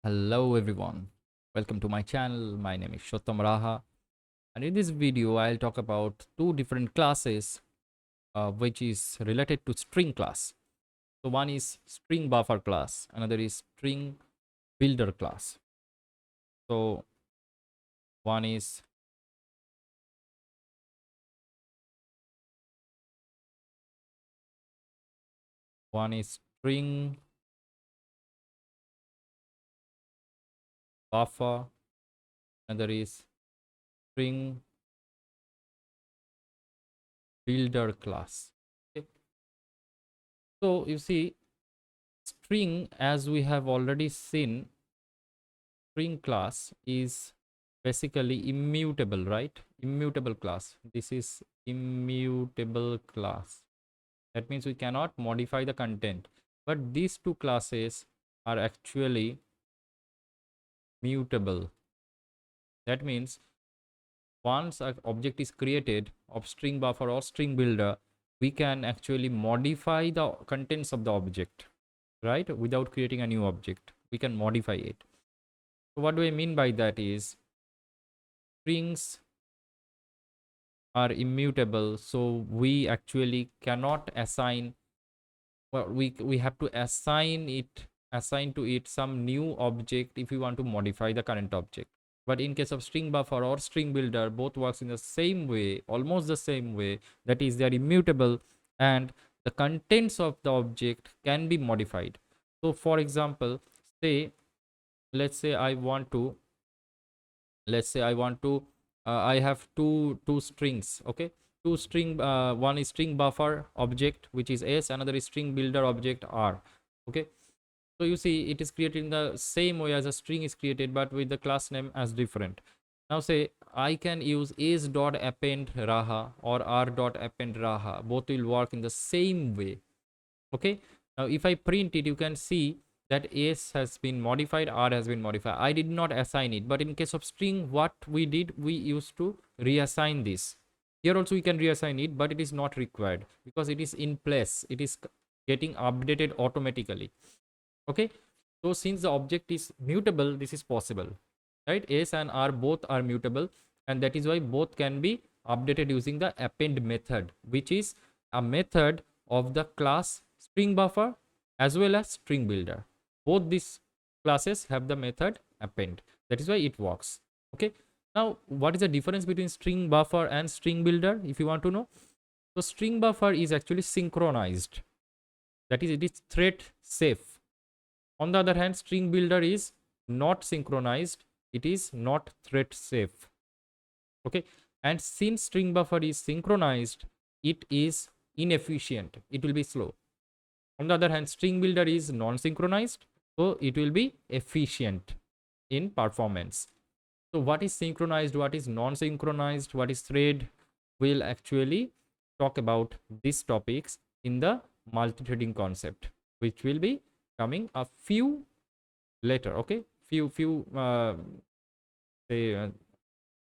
Hello everyone, welcome to my channel. My name is Satyam Raha, and in this video I'll talk about two different classes which is related to string class. So one is string buffer class, another is string builder class. So one is string buffer, another is string builder class. Okay. So you see, string, as we have already seen, string class is basically immutable, right? Immutable class. This is immutable class. That means we cannot modify the content. But these two classes are actually mutable. That means once an object is created of string buffer or string builder, we can actually modify the contents of the object, right? Without creating a new object. We can modify it. So what do I mean by that is strings are immutable, so we actually cannot assign, well, we have to assign to it some new object if we want to modify the current object. But in case of string buffer or string builder, both works in the same way, almost the same way. That is, they are immutable and the contents of the object can be modified. So for example, say let's say I want to I have two strings. Okay, two string, one is string buffer object which is s, another is string builder object r. Okay, so you see it is created in the same way as a string is created, but with the class name as different. Now say I can use s dot append raha or r dot append raha, both will work in the same way. Okay, now if I print it, you can see that s has been modified, r has been modified. I did not assign it, but in case of string, what we did, we used to reassign this. Here also we can reassign it, but it is not required because it is in place, it is getting updated automatically. Okay, so since the object is mutable, this is possible, right? S and r both are mutable, and that is why both can be updated using the append method, which is a method of the class string buffer as well as string builder. Both these classes have the method append. That is why it works. Okay, now what is the difference between string buffer and string builder, if you want to know? So string buffer is actually synchronized, that is, it is thread safe. On the other hand, string builder is not synchronized, it is not thread safe. Okay, and since string buffer is synchronized, it is inefficient, it will be slow. On the other hand, string builder is non-synchronized, so it will be efficient in performance. So what is synchronized, what is non-synchronized, what is thread, we'll actually talk about these topics in the multi-threading concept, which will be coming a few later. Okay, few few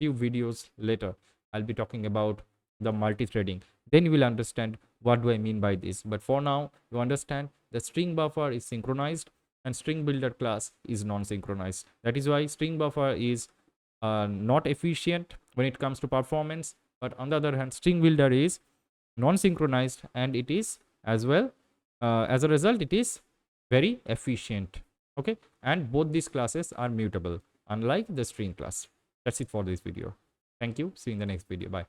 videos later, I'll be talking about the multi-threading. Then you will understand what do I mean by this. But for now, you understand the string buffer is synchronized and string builder class is non-synchronized. That is why string buffer is not efficient when it comes to performance, but on the other hand, string builder is non-synchronized and it is as well, as a result, it is very efficient. Okay, and both these classes are mutable, unlike the string class. That's it for this video. Thank you. See you in the next video. Bye.